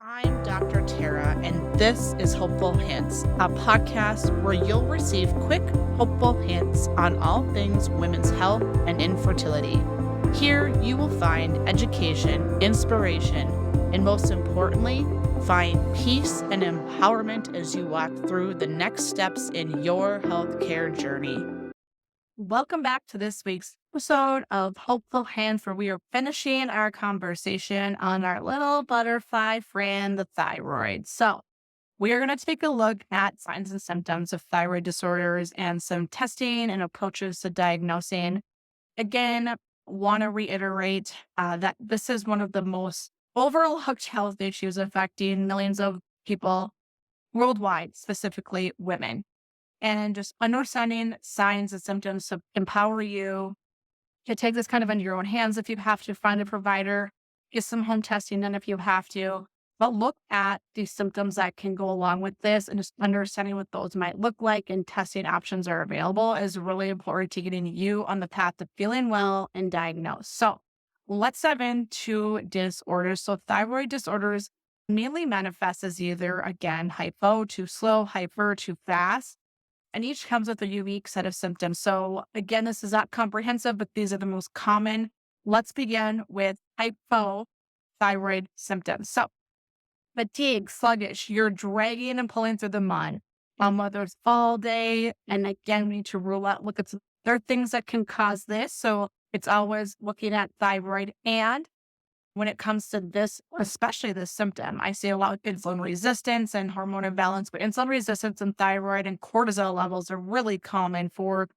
I'm Dr. Tara, and this is Hopeful Hints, a podcast where you'll receive quick, hopeful hints on all things women's health and infertility. Here, you will find education, inspiration, and most importantly, find peace and empowerment as you walk through the next steps in your healthcare journey. Welcome back to this week's episode of Hopeful Hands, where we are finishing our conversation on our little butterfly friend, the thyroid. So, we are going to take a look at signs and symptoms of thyroid disorders and some testing and approaches to diagnosing. Again, want to reiterate that this is one of the most overlooked health issues affecting millions of people worldwide, specifically women, and just understanding signs and symptoms to empower you to take this kind of into your own hands if you have to, find a provider, get some home testing done if you have to. But look at these symptoms that can go along with this, and just understanding what those might look like and testing options are available is really important to getting you on the path to feeling well and diagnosed. So let's dive into disorders. So thyroid disorders mainly manifest as either, again, hypo, too slow, hyper, too fast, and each comes with a unique set of symptoms. So again, this is not comprehensive, but these are the most common. Let's begin with hypothyroid symptoms. So fatigue, sluggish, you're dragging and pulling through the mud, whether it's all day. And again, we need to rule out, there are things that can cause this. So it's always looking at thyroid. And when it comes to this, especially this symptom, I see a lot of insulin resistance and hormone imbalance, but insulin resistance and thyroid and cortisol levels are really common for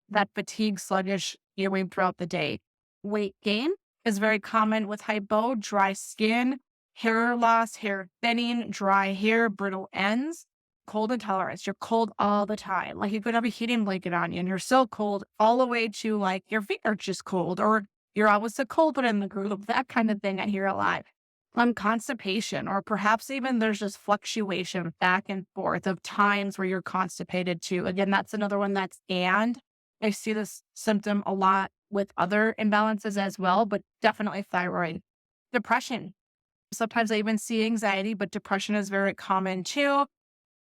that fatigue, sluggish feeling throughout the day. Weight gain is very common with hypo, dry skin, hair loss, hair thinning, dry hair, brittle ends, cold intolerance. You're cold all the time. Like you could have a heating blanket on you and you're so cold, all the way to like your feet are just cold, or you're always so cold, but in the group, that kind of thing I hear a lot. Constipation, or perhaps even there's just fluctuation back and forth of times where you're constipated too. Again, that's another one and I see this symptom a lot with other imbalances as well, but definitely thyroid. Depression. Sometimes I even see anxiety, but depression is very common too.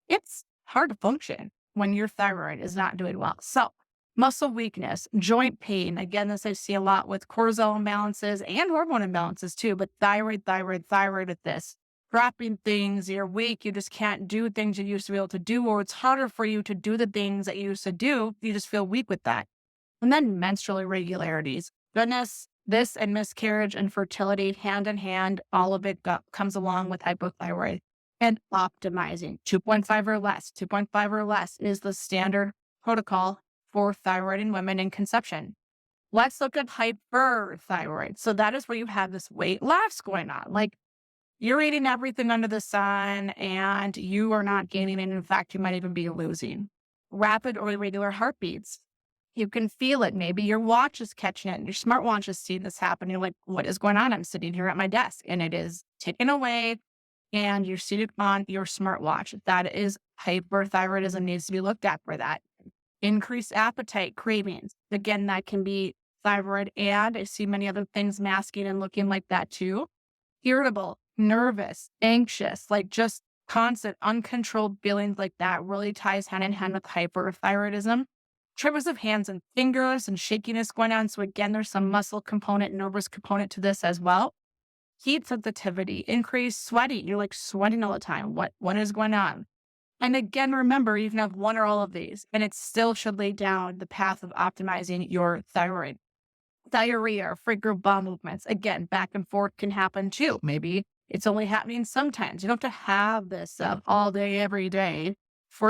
It's hard to function when your thyroid is not doing well. So muscle weakness, joint pain. Again, this I see a lot with cortisol imbalances and hormone imbalances too, but thyroid with this. Dropping things, you're weak, you just can't do things you used to be able to do, or it's harder for you to do the things that you used to do. You just feel weak with that. And then menstrual irregularities. Goodness, this and miscarriage and fertility, hand in hand, all of it comes along with hypothyroid. And optimizing 2.5 or less. 2.5 or less is the standard protocol for thyroid in women in conception. Let's look at hyperthyroid. So that is where you have this weight loss going on. Like you're eating everything under the sun and you are not gaining it. In fact, you might even be losing. Rapid or irregular heartbeats. You can feel it. Maybe your watch is catching it and your smartwatch is seeing this happen. You're like, what is going on? I'm sitting here at my desk and it is ticking away and you're seated on your smartwatch. That is hyperthyroidism, needs to be looked at for that. Increased appetite, cravings. Again, that can be thyroid, and I see many other things masking and looking like that too. Irritable, nervous, anxious, like just constant uncontrolled feelings like that really ties hand in hand with hyperthyroidism. Tremors of hands and fingers and shakiness going on. So again, there's some muscle component, nervous component to this as well. Heat sensitivity, increased sweating. You're like sweating all the time. What is going on? And again, remember, you can have one or all of these, and it still should lay down the path of optimizing your thyroid. Diarrhea, frequent bowel movements. Again, back and forth can happen too. Maybe it's only happening sometimes. You don't have to have this all day, every day.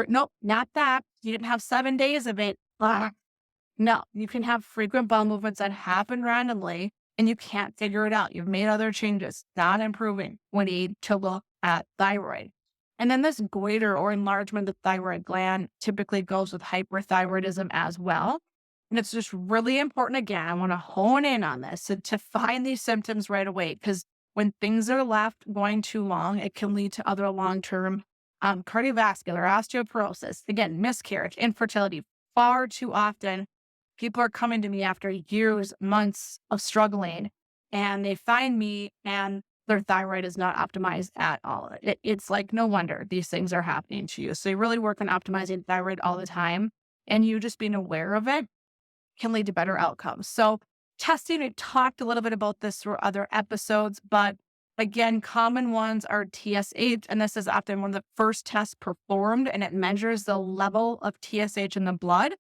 Nope, not that. You didn't have 7 days of it. No, you can have frequent bowel movements that happen randomly, and you can't figure it out. You've made other changes, not improving. We need to look at thyroid. And then this goiter or enlargement of the thyroid gland typically goes with hyperthyroidism as well. And it's just really important, again, I want to hone in on this to find these symptoms right away, because when things are left going too long, it can lead to other long-term cardiovascular, osteoporosis, again, miscarriage, infertility. Far too often, people are coming to me after years, months of struggling, and they find me and their thyroid is not optimized at all. It's like, no wonder these things are happening to you. So you really work on optimizing thyroid all the time, and you just being aware of it can lead to better outcomes. So testing, we talked a little bit about this through other episodes, but again, common ones are TSH, and this is often one of the first tests performed, and it measures the level of TSH in the blood.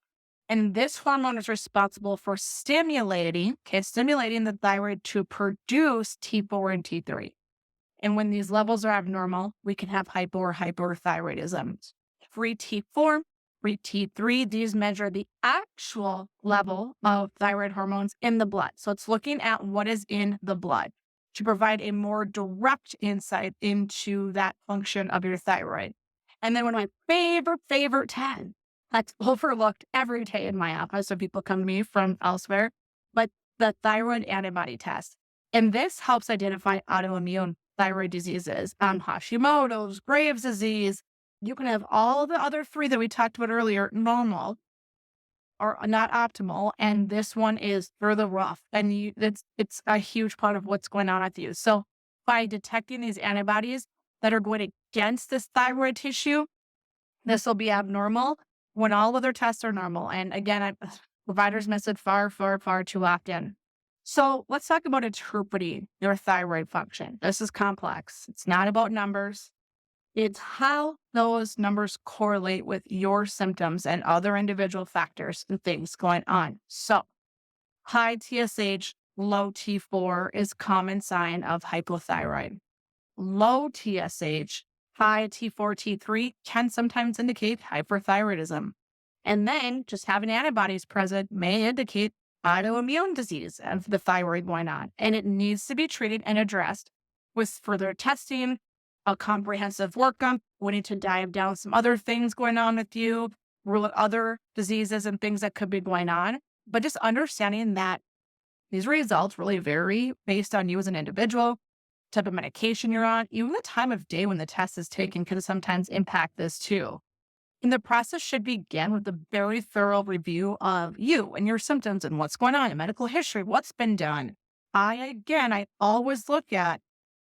And this hormone is responsible for stimulating the thyroid to produce T4 and T3. And when these levels are abnormal, we can have hypo or hyperthyroidism. Free T4, free T3, these measure the actual level of thyroid hormones in the blood. So it's looking at what is in the blood to provide a more direct insight into that function of your thyroid. And then one of my favorite 10 that's overlooked every day in my office, so people come to me from elsewhere, but the thyroid antibody test. And this helps identify autoimmune thyroid diseases, Hashimoto's, Graves' disease. You can have all the other three that we talked about earlier, normal or not optimal, and this one is further rough. And it's a huge part of what's going on with you. So by detecting these antibodies that are going against this thyroid tissue, this will be abnormal when all other tests are normal. And again, providers miss it far too often. So let's talk about interpreting your thyroid function. This is complex. It's not about numbers. It's how those numbers correlate with your symptoms and other individual factors and things going on. So high TSH, low T4 is common sign of hypothyroid. Low TSH, high T4, T3 can sometimes indicate hyperthyroidism. And then just having antibodies present may indicate autoimmune disease of the thyroid going on. And it needs to be treated and addressed with further testing, a comprehensive workup. We need to dive down some other things going on with you, rule out other diseases and things that could be going on. But just understanding that these results really vary based on you as an individual, type of medication you're on, even the time of day when the test is taken can sometimes impact this too. And the process should begin with a very thorough review of you and your symptoms and what's going on in medical history, what's been done. I always look at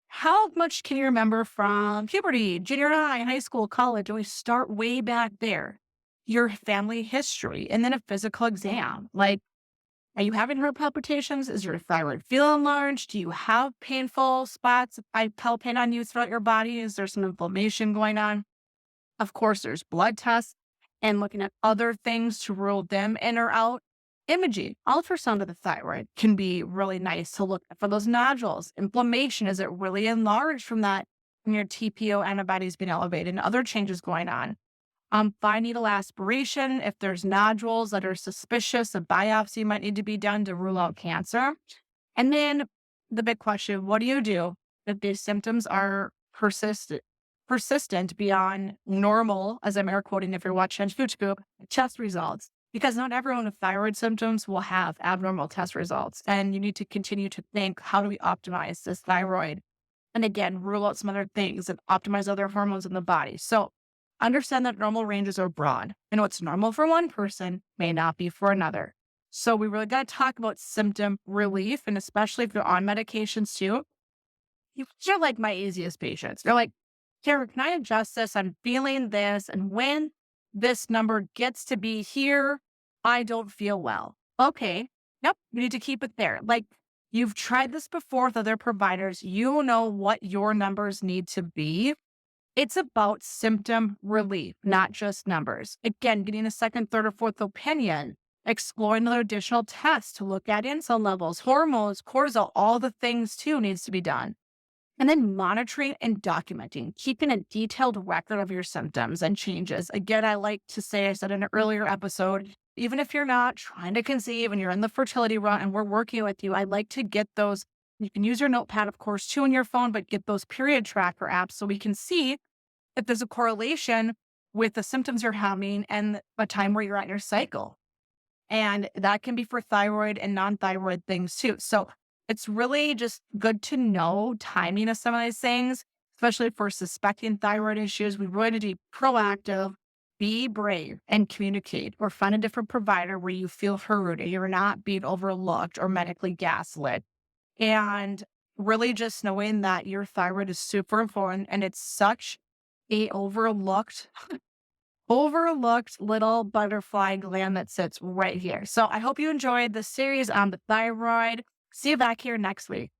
how much can you remember from puberty, junior high, high school, college, and we start way back there. Your family history, and then a physical exam. Like, are you having heart palpitations? Is your thyroid feel enlarged? Do you have painful spots? I palpate on you throughout your body. Is there some inflammation going on? Of course, there's blood tests and looking at other things to rule them in or out. Imaging, ultrasound of the thyroid can be really nice to look at for those nodules. Inflammation, is it really enlarged from that, from your TPO antibodies being elevated and other changes going on? Fine needle aspiration, if there's nodules that are suspicious, a biopsy might need to be done to rule out cancer. And then the big question, what do you do if these symptoms are persistent beyond normal, as I'm air quoting if you're watching YouTube, test results? Because not everyone with thyroid symptoms will have abnormal test results. And you need to continue to think, how do we optimize this thyroid? And again, rule out some other things and optimize other hormones in the body. So understand that normal ranges are broad, and what's normal for one person may not be for another. So we really got to talk about symptom relief, and especially if you're on medications too. You're like my easiest patients. They're like, Kara, can I adjust this? I'm feeling this. And when this number gets to be here, I don't feel well. Okay. Nope. You need to keep it there. Like, you've tried this before with other providers. You know what your numbers need to be. It's about symptom relief, not just numbers. Again, getting a second, third, or fourth opinion, exploring other additional tests to look at insulin levels, hormones, cortisol, all the things too needs to be done. And then monitoring and documenting, keeping a detailed record of your symptoms and changes. Again, I like to say, I said in an earlier episode, even if you're not trying to conceive and you're in the fertility run and we're working with you, I like to get those. You can use your notepad, of course, too, on your phone, but get those period tracker apps so we can see if there's a correlation with the symptoms you're having and a time where you're at your cycle. And that can be for thyroid and non-thyroid things too. So it's really just good to know timing of some of these things, especially if we're suspecting thyroid issues. We really need to be proactive, be brave, and communicate, or find a different provider where you feel heard and you're not being overlooked or medically gaslit. And really just knowing that your thyroid is super important and it's such a overlooked little butterfly gland that sits right here. So I hope you enjoyed the series on the thyroid. See you back here next week.